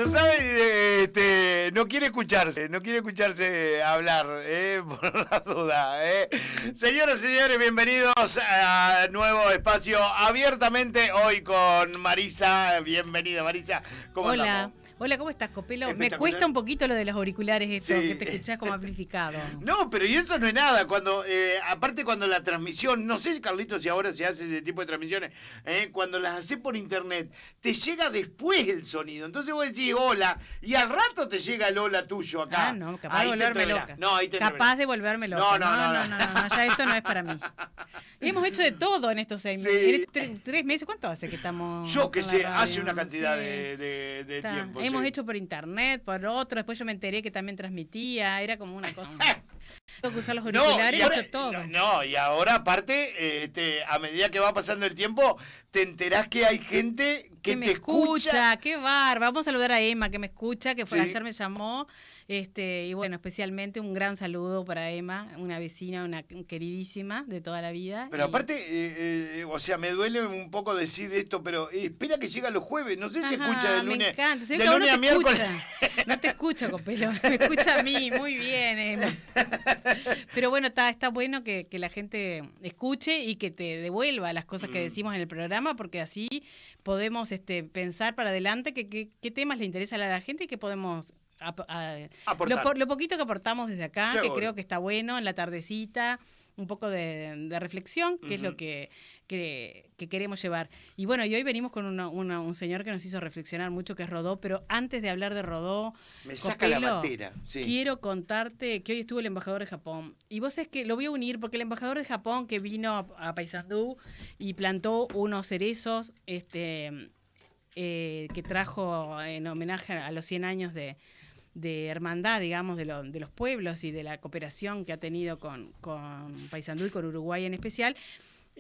No sabe, no quiere escucharse hablar, por la duda. Señoras y señores, bienvenidos a nuevo espacio abiertamente hoy con Marisa. Bienvenida, Marisa. ¿Cómo andamos? Hola, ¿cómo estás, Copelo? Me cuesta un poquito lo de los auriculares, esto, sí, que te escuchás como amplificado. No, pero y eso no es nada. Aparte cuando la transmisión, no sé, Carlitos, si ahora se hace ese tipo de transmisiones, cuando las haces por internet, te llega después el sonido. Entonces vos decís hola, y al rato te llega el hola tuyo acá. Ah, no, capaz de volverme loca. No, ahí capaz de volverme loca. No, ya esto no es para mí. Hemos hecho de todo en estos 6 meses. En 3 meses, ¿cuánto hace que estamos? Yo que sé, hace una cantidad de tiempo. Hemos hecho por internet, por otro, después yo me enteré que también transmitía, era como una cosa. Tengo que usar los auriculares, he hecho todo. No, y ahora aparte, a medida que va pasando el tiempo, te enterás que hay gente que me te escucha. Qué bar. Vamos a saludar a Emma, que me escucha, que ayer me llamó. Y bueno, especialmente un gran saludo para Emma, una vecina, una queridísima de toda la vida. Pero aparte, me duele un poco decir esto, pero espera que llega los jueves. No sé si escucha de lunes, me encanta. de lunes a miércoles. No te escucho, Copelo. Me escucha a mí. Muy bien, Emma. Pero bueno, está bueno que la gente escuche y que te devuelva las cosas que decimos en el programa, porque así podemos pensar para adelante qué temas le interesan a la gente y qué podemos lo poquito que aportamos desde acá, que creo que está bueno en la tardecita, un poco de reflexión, que es lo que queremos llevar. Y bueno, y hoy venimos con un señor que nos hizo reflexionar mucho, que es Rodó, pero antes de hablar de Rodó, me saca la bandera. Sí. Quiero contarte que hoy estuvo el embajador de Japón. Y vos sabés que lo voy a unir, porque el embajador de Japón que vino a Paysandú y plantó unos cerezos que trajo en homenaje a los 100 años de hermandad, digamos, de los pueblos y de la cooperación que ha tenido con Paysandú y con Uruguay en especial.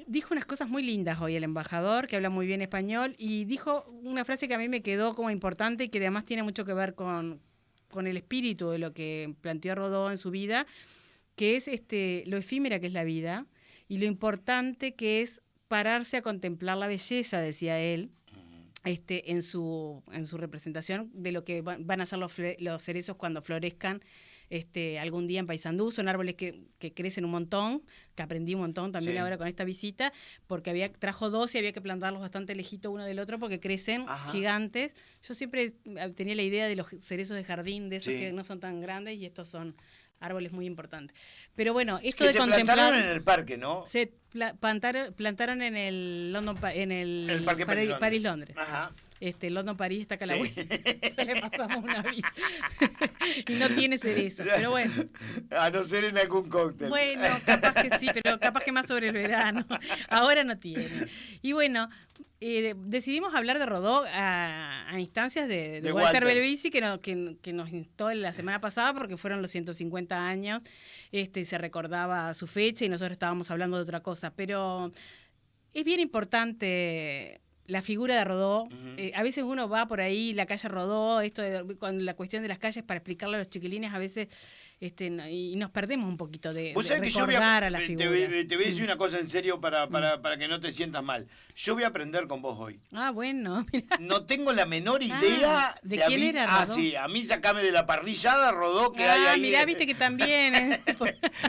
Dijo unas cosas muy lindas hoy el embajador, que habla muy bien español, y dijo una frase que a mí me quedó como importante y que además tiene mucho que ver con el espíritu de lo que planteó Rodó en su vida, que es lo efímera que es la vida y lo importante que es pararse a contemplar la belleza, decía él, en su representación de lo que van a ser los cerezos cuando florezcan algún día en Paysandú. Son árboles que crecen un montón, que aprendí un montón también ahora con esta visita, porque trajo 2 y había que plantarlos bastante lejitos uno del otro porque crecen gigantes. Yo siempre tenía la idea de los cerezos de jardín, de esos que no son tan grandes, y estos son árboles muy importantes. Pero bueno, esto de contemplar... Se plantaron en el parque, ¿no? Se plantaron en el el parque París-Londres. Ajá. London París está acá a la vuelta. Le pasamos un aviso. Y no tiene cereza, pero bueno. A no ser en algún cóctel. Bueno, capaz que sí, pero capaz que más sobre el verano. Ahora no tiene. Y bueno, decidimos hablar de Rodó a instancias de Walter Belvisi, que nos instó la semana pasada porque fueron los 150 años, se recordaba su fecha y nosotros estábamos hablando de otra cosa, pero es bien importante la figura de Rodó. A veces uno va por ahí, la calle Rodó, con la cuestión de las calles para explicarle a los chiquilines, a veces y nos perdemos un poquito de recordar a la figura. Te voy a decir una cosa en serio para que no te sientas mal. Yo voy a aprender con vos hoy. Ah, bueno. Mirá. No tengo la menor idea de quién era Rodó. Ah, sí, a mí sacame de la parrillada Rodó que hay ahí. Mirá, viste que también.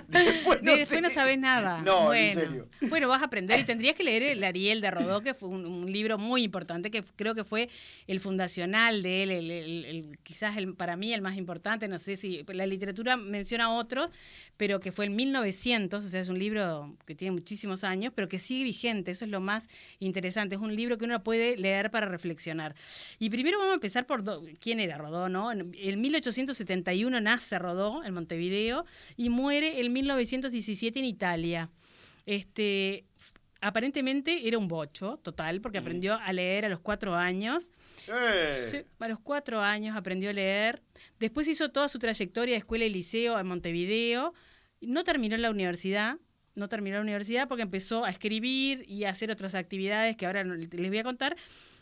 Después no sabés nada. No, bueno, en serio. Bueno, vas a aprender y tendrías que leer el Ariel de Rodó, que fue un libro muy importante, que creo que fue el fundacional de él, quizás para mí el más importante. No sé si la literatura menciona otros, pero que fue en 1900, o sea, es un libro que tiene muchísimos años, pero que sigue vigente. Eso es lo más interesante. Es un libro que uno puede leer para reflexionar. Y primero vamos a empezar por quién era Rodó, ¿no? En 1871 nace Rodó en Montevideo y muere en 1917 en Italia. Aparentemente era un bocho total, porque aprendió a leer a los 4 años. Sí, a los 4 años aprendió a leer. Después hizo toda su trayectoria de escuela y liceo en Montevideo. No terminó la universidad porque empezó a escribir y a hacer otras actividades que ahora les voy a contar.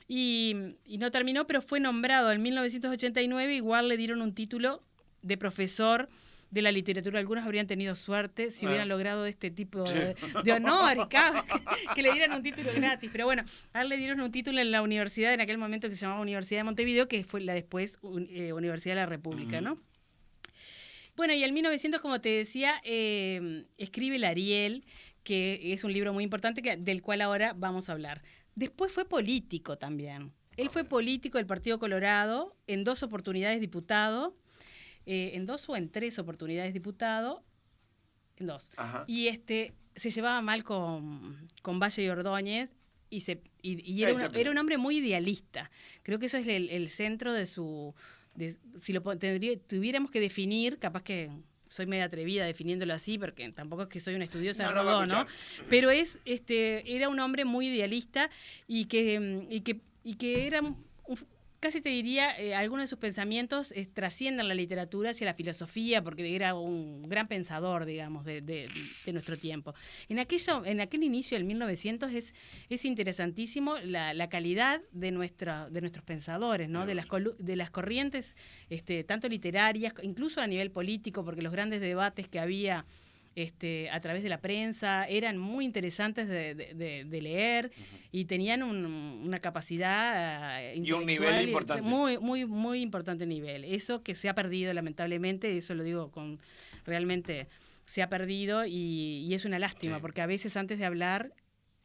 Y no terminó, pero fue nombrado en 1989. Igual le dieron un título de profesor de la literatura. Algunos habrían tenido suerte si hubieran logrado este tipo Sí. de honor y que le dieran un título gratis. Pero bueno, a él le dieron un título en la universidad, en aquel momento que se llamaba Universidad de Montevideo, que fue la después Universidad de la República, ¿no? Bueno, y en 1900, como te decía, escribe el Ariel, que es un libro muy importante del cual ahora vamos a hablar. Después fue político también. Él fue político del Partido Colorado, en 2 oportunidades diputado, en 2 o en 3 oportunidades diputado, en 2. Ajá. Y se llevaba mal con Valle y Ordóñez, y era un hombre muy idealista. Creo que eso es el centro de su... si lo tuviéramos que definir, capaz que soy media atrevida definiéndolo así, porque tampoco es que soy una estudiosa de Rodó, ¿no? Pero era un hombre muy idealista y que era casi te diría, algunos de sus pensamientos trascienden la literatura hacia la filosofía, porque era un gran pensador, digamos, de nuestro tiempo. En aquel inicio del 1900 es interesantísimo la calidad de nuestros pensadores, ¿no? De las corrientes, tanto literarias, incluso a nivel político, porque los grandes debates que había a través de la prensa eran muy interesantes de leer, y tenían una capacidad y un nivel importante, muy importante nivel. Eso que se ha perdido lamentablemente, eso lo digo realmente se ha perdido, y es una lástima, sí, porque a veces antes de hablar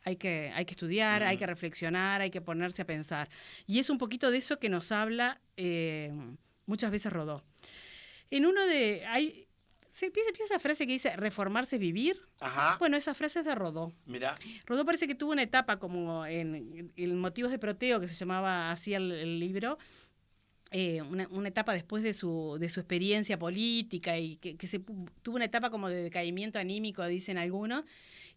hay que estudiar, hay que reflexionar, hay que ponerse a pensar, y es un poquito de eso que nos habla muchas veces Rodó. En uno se empieza esa frase que dice, reformarse es vivir. Ajá. Bueno, esa frase es de Rodó. Mirá. Rodó parece que tuvo una etapa como en Motivos de Proteo, que se llamaba así el libro, una etapa después de su experiencia política, y que tuvo una etapa como de decaimiento anímico, dicen algunos,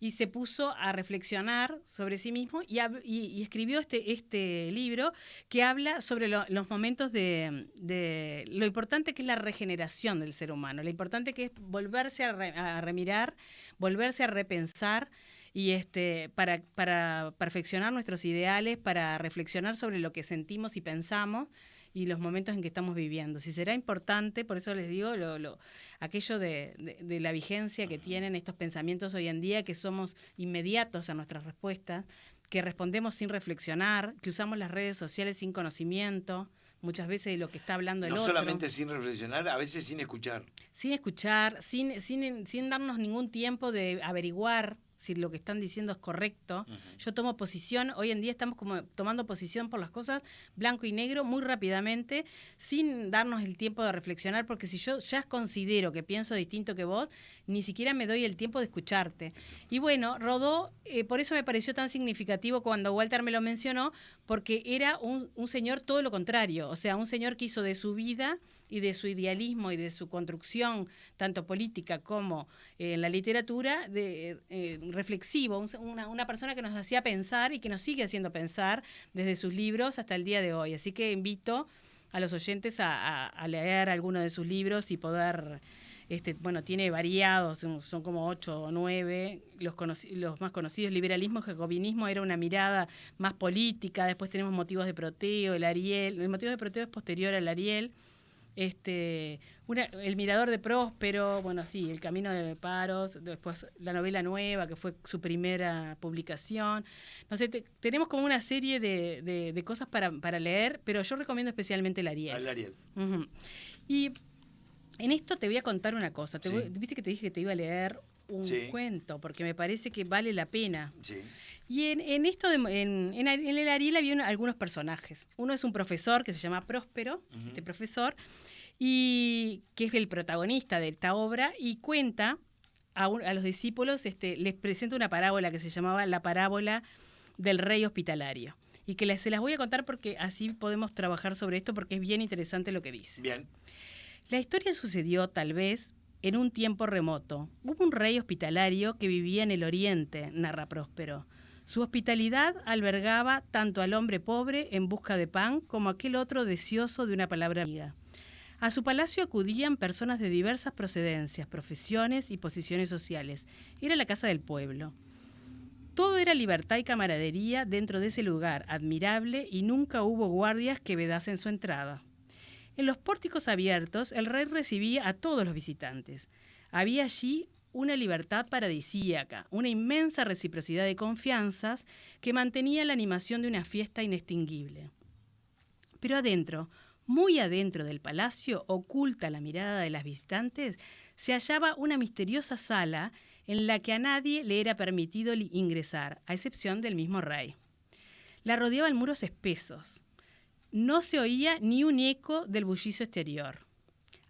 y se puso a reflexionar sobre sí mismo y escribió este libro que habla sobre los momentos de lo importante que es la regeneración del ser humano, lo importante que es volverse a remirar, volverse a repensar, y para perfeccionar nuestros ideales, para reflexionar sobre lo que sentimos y pensamos y los momentos en que estamos viviendo. Si será importante, por eso les digo, aquello de la vigencia que tienen estos pensamientos hoy en día, que somos inmediatos a nuestras respuestas, que respondemos sin reflexionar, que usamos las redes sociales sin conocimiento, muchas veces de lo que está hablando el otro. No solamente sin reflexionar, a veces sin escuchar. Sin escuchar, sin darnos ningún tiempo de averiguar si lo que están diciendo es correcto. Yo tomo posición, hoy en día estamos como tomando posición por las cosas blanco y negro muy rápidamente, sin darnos el tiempo de reflexionar, porque si yo ya considero que pienso distinto que vos, ni siquiera me doy el tiempo de escucharte. Exacto. Y bueno, Rodó, por eso me pareció tan significativo cuando Walter me lo mencionó, porque era un señor todo lo contrario, o sea, un señor que hizo de su vida y de su idealismo y de su construcción, tanto política como en la literatura, reflexivo, una persona que nos hacía pensar y que nos sigue haciendo pensar desde sus libros hasta el día de hoy. Así que invito a los oyentes a leer alguno de sus libros y poder... tiene variados, son como 8 o 9, los más conocidos. Liberalismo, jacobinismo era una mirada más política. Después tenemos Motivos de Proteo, el Ariel. El Motivos de Proteo es posterior al Ariel. El Mirador de Próspero, bueno, sí, El Camino de Paros, después la novela nueva, que fue su primera publicación. No sé, tenemos como una serie de cosas para leer, pero yo recomiendo especialmente el Ariel. El Ariel. Y en esto te voy a contar una cosa. Viste que te dije que te iba a leer un cuento, porque me parece que vale la pena. Sí. Y en el Ariel había algunos personajes. Uno es un profesor que se llama Próspero, este profesor, y que es el protagonista de esta obra, y cuenta a los discípulos, les presenta una parábola que se llamaba la parábola del rey hospitalario. Y que se las voy a contar porque así podemos trabajar sobre esto, porque es bien interesante lo que dice. Bien. La historia sucedió, tal vez, en un tiempo remoto. Hubo un rey hospitalario que vivía en el oriente, narra Próspero. Su hospitalidad albergaba tanto al hombre pobre en busca de pan como a aquel otro deseoso de una palabra amiga. A su palacio acudían personas de diversas procedencias, profesiones y posiciones sociales. Era la casa del pueblo. Todo era libertad y camaradería dentro de ese lugar admirable, y nunca hubo guardias que vedasen su entrada. En los pórticos abiertos, el rey recibía a todos los visitantes. Había allí una libertad paradisíaca, una inmensa reciprocidad de confianzas que mantenía la animación de una fiesta inextinguible. Pero adentro, muy adentro del palacio, oculta a la mirada de las visitantes, se hallaba una misteriosa sala en la que a nadie le era permitido ingresar, a excepción del mismo rey. La rodeaban muros espesos. No se oía ni un eco del bullicio exterior.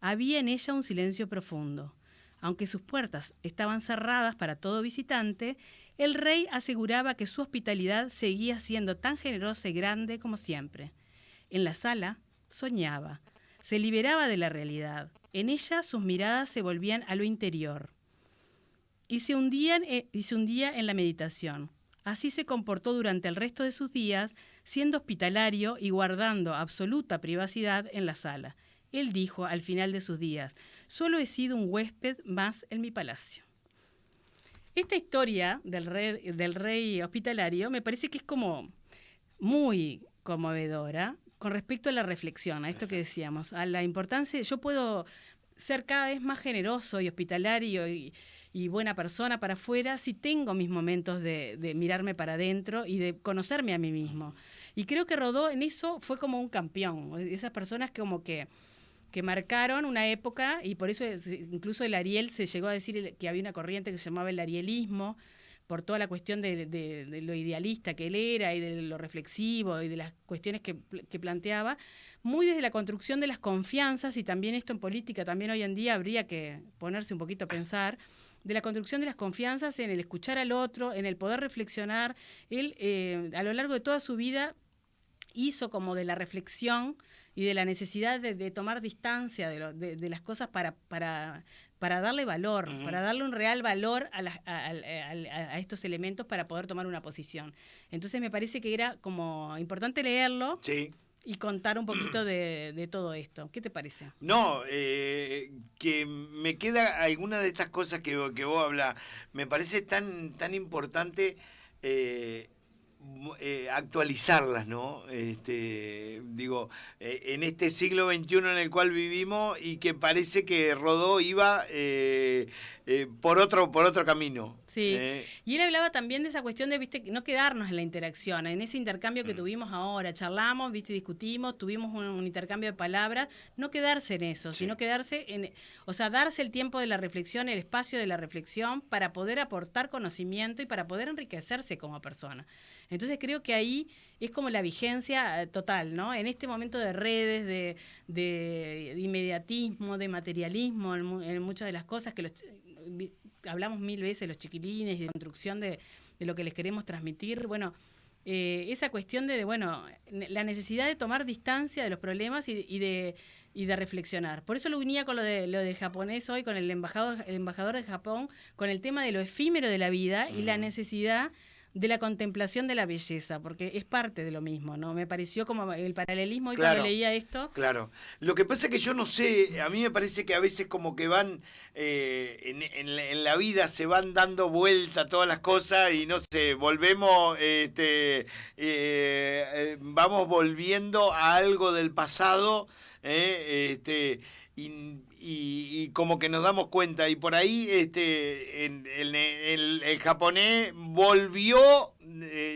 Había en ella un silencio profundo. Aunque sus puertas estaban cerradas para todo visitante, el rey aseguraba que su hospitalidad seguía siendo tan generosa y grande como siempre. En la sala soñaba, se liberaba de la realidad. En ella sus miradas se volvían a lo interior y se hundía en la meditación. Así se comportó durante el resto de sus días, siendo hospitalario y guardando absoluta privacidad en la sala. Él dijo al final de sus días: «Solo he sido un huésped más en mi palacio». Esta historia del rey hospitalario me parece que es como muy conmovedora con respecto a la reflexión, a esto que decíamos, a la importancia. Yo puedo ser cada vez más generoso y hospitalario y buena persona para afuera si tengo mis momentos de mirarme para adentro y de conocerme a mí mismo. Y creo que Rodó en eso fue como un campeón. Esas personas como que marcaron una época, y por eso incluso el Ariel se llegó a decir que había una corriente que se llamaba el arielismo, por toda la cuestión de lo idealista que él era y de lo reflexivo y de las cuestiones que planteaba, muy desde la construcción de las confianzas, y también esto en política, también hoy en día habría que ponerse un poquito a pensar, de la construcción de las confianzas en el escuchar al otro, en el poder reflexionar. Él a lo largo de toda su vida hizo como de la reflexión y de la necesidad de tomar distancia de las cosas para darle valor, para darle un real valor a estos elementos para poder tomar una posición. Entonces me parece que era como importante leerlo. Sí. Y contar un poquito de todo esto. ¿Qué te parece? No, que me queda alguna de estas cosas que vos hablás. Me parece tan importante actualizarlas, ¿no? Digo, en este siglo XXI en el cual vivimos, y que parece que Rodó iba por otro camino. Sí, y él hablaba también de esa cuestión de, viste, no quedarnos en la interacción, en ese intercambio que tuvimos ahora, charlamos, viste, discutimos, tuvimos un intercambio de palabras, no quedarse en eso, sino quedarse o sea, darse el tiempo de la reflexión, el espacio de la reflexión para poder aportar conocimiento y para poder enriquecerse como persona. Entonces creo que ahí es como la vigencia total, ¿no? En este momento de redes, de inmediatismo, de materialismo, en muchas de las cosas que hablamos mil veces, los chiquilines, y de construcción de lo que les queremos transmitir. Bueno, esa cuestión de la necesidad de tomar distancia de los problemas y de reflexionar. Por eso lo unía con lo de japonés hoy, con el embajador de Japón, con el tema de lo efímero de la vida y la necesidad de la contemplación de la belleza, porque es parte de lo mismo, ¿no? Me pareció como el paralelismo hoy cuando leía esto. Claro. Lo que pasa es que yo no sé, a mí me parece que a veces como que van, en la vida se van dando vuelta todas las cosas y no sé, volvemos, vamos volviendo a algo del pasado, y como que nos damos cuenta, y por ahí el japonés volvió,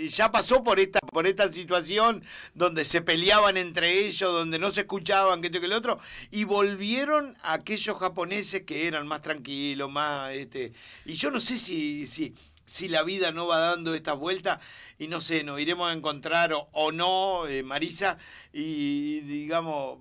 ya pasó por esta situación donde se peleaban entre ellos, donde no se escuchaban, que esto que el otro, y volvieron a aquellos japoneses que eran más tranquilos, más y yo no sé si la vida no va dando estas vueltas, y no sé, nos iremos a encontrar o no, Marisa, y digamos,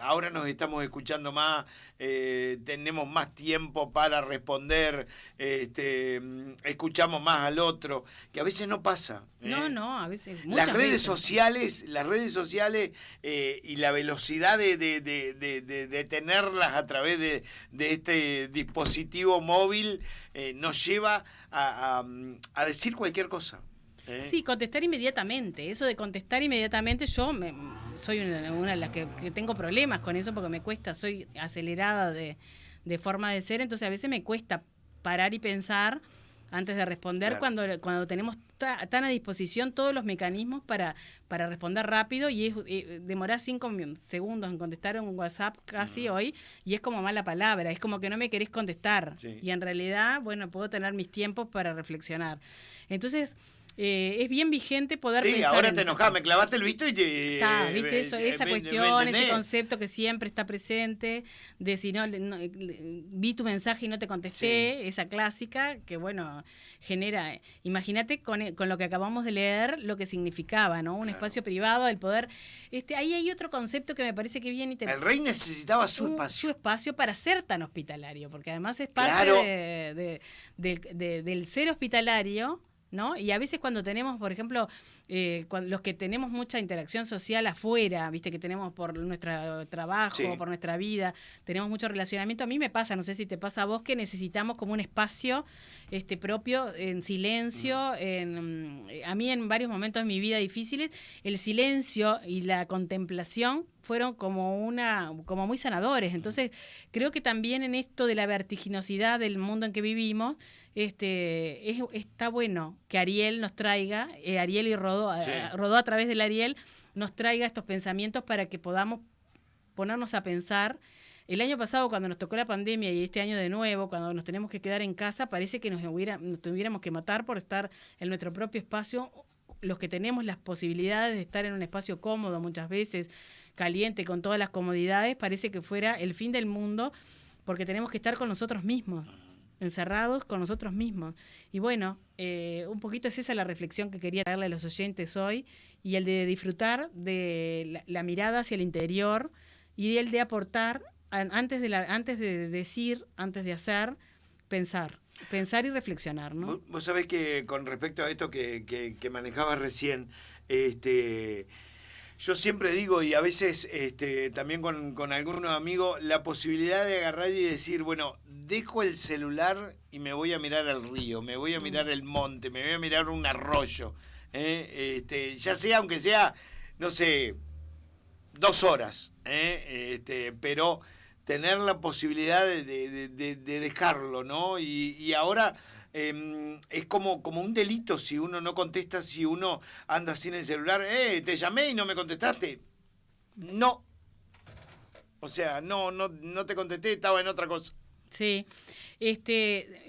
ahora nos estamos escuchando más, tenemos más tiempo para responder, escuchamos más al otro, que a veces no pasa. No, a veces. Las redes sociales y la velocidad de tenerlas a través de este dispositivo móvil nos lleva a decir cualquier cosa. Sí, contestar inmediatamente. Eso de contestar inmediatamente, yo soy una de las que tengo problemas con eso porque me cuesta, soy acelerada de forma de ser, entonces a veces me cuesta parar y pensar antes de responder, Claro. cuando tenemos tan a disposición todos los mecanismos para responder rápido, y demorás 5 segundos en contestar un WhatsApp casi hoy, y es como mala palabra, es como que no me querés contestar, Sí. y en realidad, bueno, puedo tener mis tiempos para reflexionar. Entonces, es bien vigente poder Sí, pensar ahora en te enojás, me clavaste el visto y te... Está, ¿viste? Esa ¿me cuestión, ese entendés? concepto que siempre está presente, de si vi tu mensaje y no te contesté, esa clásica, que bueno, genera, imagínate con lo que acabamos de leer, lo que significaba, ¿no? Un espacio privado, el poder, ahí hay otro concepto que me parece que viene El rey necesitaba su su espacio. espacio para ser tan hospitalario, porque además es parte Claro. del ser hospitalario, ¿no? Y a veces cuando tenemos, por ejemplo, los que tenemos mucha interacción social afuera, viste, que tenemos por nuestro trabajo, Sí. por nuestra vida, tenemos mucho relacionamiento, a mí me pasa, no sé si te pasa a vos, que necesitamos como un espacio propio, en silencio, a mí en varios momentos de mi vida difíciles, el silencio y la contemplación fueron como muy sanadores. Entonces, creo que también en esto de la vertiginosidad del mundo en que vivimos, está bueno que Ariel nos traiga, Ariel y Rodó, Sí. Rodó a través del Ariel, nos traiga estos pensamientos para que podamos ponernos a pensar. El año pasado, cuando nos tocó la pandemia, y este año de nuevo, cuando nos tenemos que quedar en casa, parece que nos tuviéramos que matar por estar en nuestro propio espacio. Los que tenemos las posibilidades de estar en un espacio cómodo, muchas veces caliente, con todas las comodidades, parece que fuera el fin del mundo, porque tenemos que estar con nosotros mismos, encerrados con nosotros mismos. Y bueno, un poquito es esa la reflexión que quería darle a los oyentes hoy, y el de disfrutar de la mirada hacia el interior, y el de aportar, antes de decir, antes de hacer, pensar y reflexionar, ¿no? Vos sabés que con respecto a esto que manejabas recién, yo siempre digo, y a veces también con algunos amigos, la posibilidad de agarrar y decir, bueno, dejo el celular y me voy a mirar el río, me voy a mirar el monte, me voy a mirar un arroyo, ya sea, aunque sea, no sé, 2 horas, pero tener la posibilidad de dejarlo, ¿no? Y ahora es como un delito si uno no contesta, si uno anda sin el celular. Te llamé y no me contestaste. No. O sea, no te contesté, estaba en otra cosa. Sí,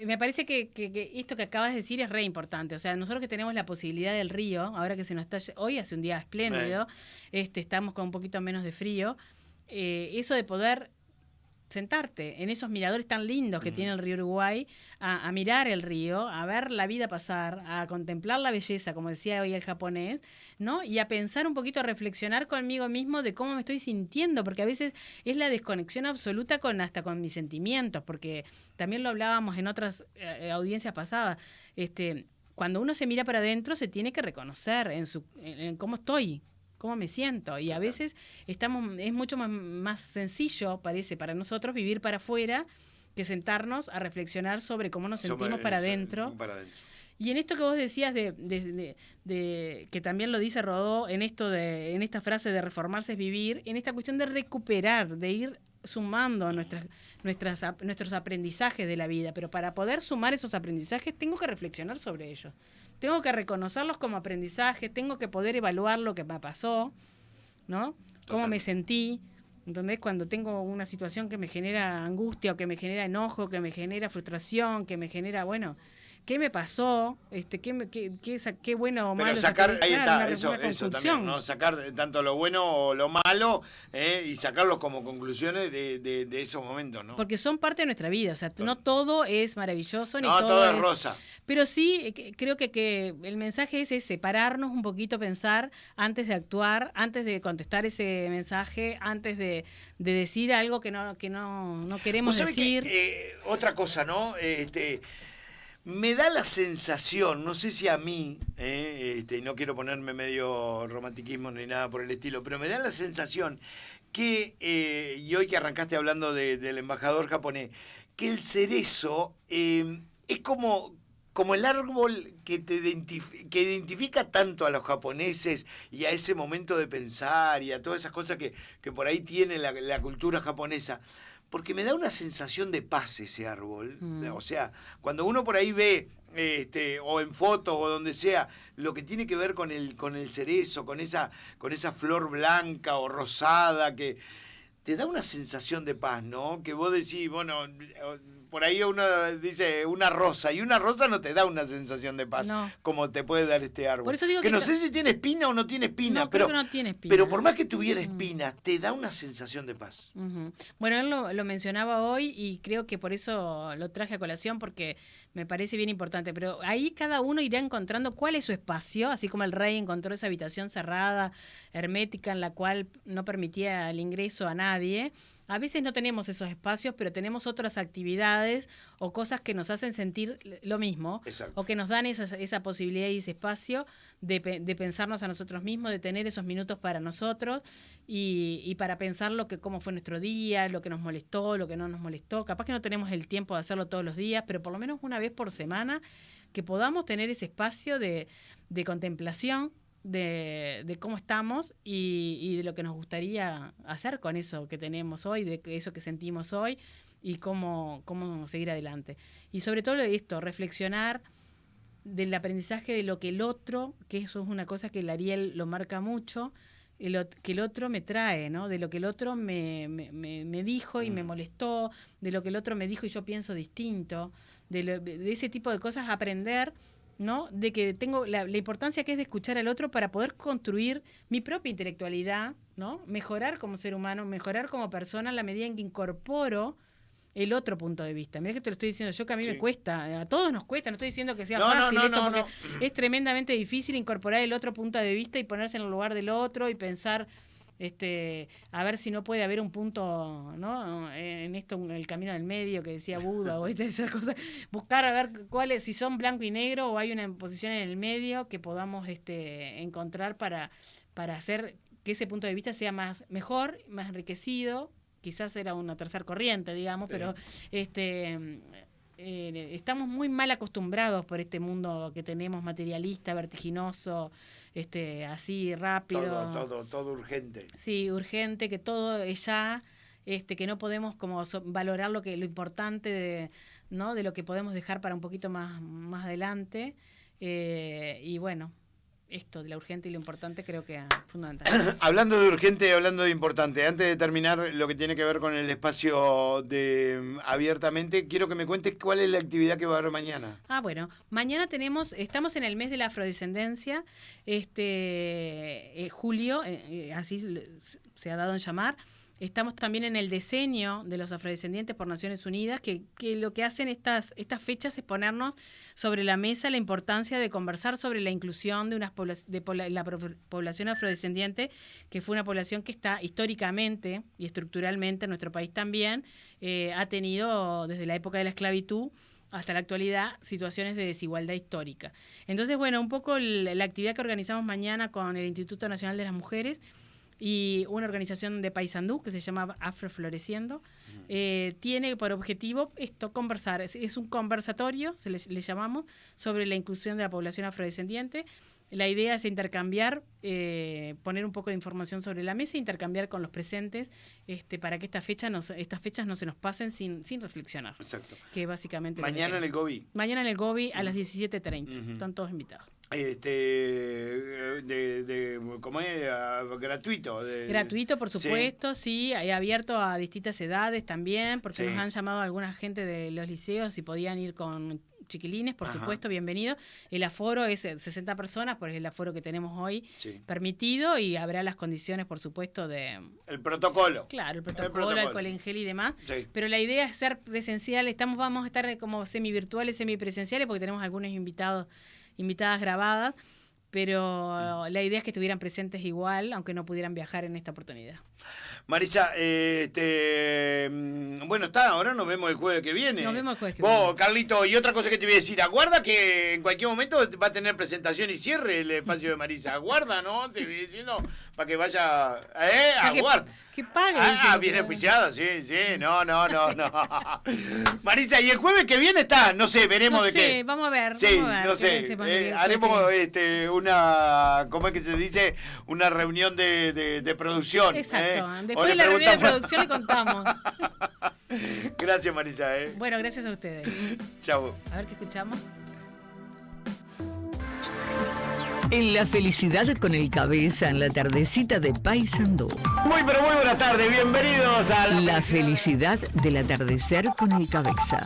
me parece que esto que acabas de decir es re importante. O sea, nosotros que tenemos la posibilidad del río, ahora que hoy hace un día espléndido, estamos con un poquito menos de frío, eso de poder sentarte en esos miradores tan lindos que tiene el río Uruguay, a mirar el río, a ver la vida pasar, a contemplar la belleza, como decía hoy el japonés, ¿no? Y a pensar un poquito, a reflexionar conmigo mismo de cómo me estoy sintiendo, porque a veces es la desconexión absoluta hasta con mis sentimientos, porque también lo hablábamos en otras audiencias pasadas, cuando uno se mira para adentro se tiene que reconocer en cómo estoy, cómo me siento, y a veces es mucho más sencillo, parece, para nosotros vivir para afuera que sentarnos a reflexionar sobre cómo nos sentimos para adentro. Y en esto que vos decías de que también lo dice Rodó, en esta frase de reformarse es vivir, en esta cuestión de recuperar, de ir sumando nuestros aprendizajes de la vida, pero para poder sumar esos aprendizajes tengo que reflexionar sobre ellos. Tengo que reconocerlos como aprendizaje, tengo que poder evaluar lo que me pasó, ¿no? Cómo me sentí, ¿entendés? Cuando tengo una situación que me genera angustia, o que me genera enojo, que me genera frustración, que me genera, bueno, ¿qué me pasó? ¿Qué bueno o malo? Pero sacar, ahí está, una eso también, ¿no? Sacar tanto lo bueno o lo malo, y sacarlos como conclusiones de esos momentos, ¿no? Porque son parte de nuestra vida, o sea, no todo es maravilloso, ni no, todo es rosa. Pero sí, creo que el mensaje es ese, pararnos un poquito, pensar antes de actuar, antes de contestar ese mensaje, antes de decir algo que no queremos decir. Otra cosa, ¿no? Me da la sensación, no sé si a mí, no quiero ponerme medio romantiquismo ni nada por el estilo, pero me da la sensación que, y hoy que arrancaste hablando del embajador japonés, que el cerezo es como el árbol que que identifica tanto a los japoneses y a ese momento de pensar y a todas esas cosas que por ahí tiene la cultura japonesa. porque me da una sensación de paz ese árbol. O sea, cuando uno por ahí ve, o en fotos o donde sea, lo que tiene que ver con el cerezo, con esa flor blanca o rosada, que te da una sensación de paz, ¿no? Que vos decís, bueno, por ahí uno dice una rosa, y una rosa no te da una sensación de paz, como te puede dar este árbol. Por eso digo que no sé si tiene espina o no tiene espina, no, pero, creo que no tiene espina, pero por más que tuviera espina, te da una sensación de paz. Bueno, él lo mencionaba hoy y creo que por eso lo traje a colación, porque me parece bien importante, pero ahí cada uno irá encontrando cuál es su espacio, así como el rey encontró esa habitación cerrada, hermética, en la cual no permitía el ingreso a nadie. A veces no tenemos esos espacios, pero tenemos otras actividades o cosas que nos hacen sentir lo mismo. Exacto. O que nos dan esa posibilidad y ese espacio de pensarnos a nosotros mismos, de tener esos minutos para nosotros y para pensar cómo fue nuestro día, lo que nos molestó, lo que no nos molestó. Capaz que no tenemos el tiempo de hacerlo todos los días, pero por lo menos una vez por semana que podamos tener ese espacio de contemplación, de cómo estamos y de lo que nos gustaría hacer con eso que tenemos hoy, de eso que sentimos hoy y cómo seguir adelante. Y sobre todo esto, reflexionar del aprendizaje de lo que el otro, que eso es una cosa que el Ariel lo marca mucho, que el otro me trae, ¿no? De lo que el otro me dijo y me molestó, de lo que el otro me dijo y yo pienso distinto, de ese tipo de cosas, aprender, ¿no? De que tengo la importancia que es de escuchar al otro para poder construir mi propia intelectualidad, ¿no? Mejorar como ser humano, mejorar como persona en la medida en que incorporo el otro punto de vista. Mirá que te lo estoy diciendo yo, que a mí me cuesta, a todos nos cuesta, no estoy diciendo que sea fácil porque es tremendamente difícil incorporar el otro punto de vista y ponerse en el lugar del otro y pensar a ver si no puede haber un punto, ¿no? En esto, en el camino del medio que decía Buda o esas cosas, buscar a ver cuáles, si son blanco y negro o hay una posición en el medio que podamos encontrar para hacer que ese punto de vista sea mejor, más enriquecido. Quizás era una tercera corriente, digamos, pero estamos muy mal acostumbrados por este mundo que tenemos materialista, vertiginoso, así rápido. Todo urgente. Sí, urgente, que todo es ya, que no podemos como valorar lo importante ¿no? de lo que podemos dejar para un poquito más adelante. Y bueno, esto de la urgente y lo importante creo que es fundamental. Hablando de urgente y hablando de importante, antes de terminar lo que tiene que ver con el espacio de Abiertamente, quiero que me cuentes cuál es la actividad que va a haber mañana. Bueno, mañana estamos en el mes de la afrodescendencia, julio, así se ha dado en llamar. Estamos también en el diseño de los afrodescendientes por Naciones Unidas, que lo que hacen estas fechas es ponernos sobre la mesa la importancia de conversar sobre la inclusión de la población afrodescendiente, que fue una población que está históricamente y estructuralmente en nuestro país también, ha tenido desde la época de la esclavitud hasta la actualidad situaciones de desigualdad histórica. Entonces, bueno, un poco la actividad que organizamos mañana con el Instituto Nacional de las Mujeres y una organización de Paysandú que se llama Afrofloreciendo, tiene por objetivo conversar. Es un conversatorio, le llamamos, sobre la inclusión de la población afrodescendiente. La idea es intercambiar, poner un poco de información sobre la mesa e intercambiar con los presentes para que estas fechas no se nos pasen sin reflexionar. Exacto. Que básicamente mañana en el Gobi. Mañana en el Gobi a las 17:30. Están todos invitados. ¿Cómo es? Gratuito. Gratuito, por supuesto, sí, abierto a distintas edades también, porque nos han llamado alguna gente de los liceos y podían ir con chiquilines, por supuesto, bienvenido. El aforo es 60 personas, porque es el aforo que tenemos hoy permitido, y habrá las condiciones, por supuesto, de... El protocolo. Claro, el protocolo, alcohol en gel y demás. Sí. Pero la idea es ser presencial. Vamos a estar como semi-virtuales, semi-presenciales, porque tenemos algunos invitadas grabadas, pero la idea es que estuvieran presentes igual, aunque no pudieran viajar en esta oportunidad. Marisa, bueno, ahora nos vemos el jueves que viene. Nos vemos el jueves que viene. Vos, Carlito, y otra cosa que te voy a decir, aguarda que en cualquier momento va a tener presentación y cierre el espacio de Marisa. Aguarda, ¿no? Te voy diciendo para que vaya, aguarda. Que pague. Viene auspiciada, sí, no. Marisa, y el jueves que viene no sé, veremos de qué. Vamos a ver. Sí, no sé, haremos una, ¿cómo es que se dice? Una reunión de producción. Exacto, después de la reunión de producción le contamos. Gracias, Marisa. Bueno, gracias a ustedes. Chau. A ver qué escuchamos. En la felicidad con el Cabeza, en la tardecita de Paysandú. Muy buenas tardes, bienvenidos a La felicidad del atardecer con el Cabeza.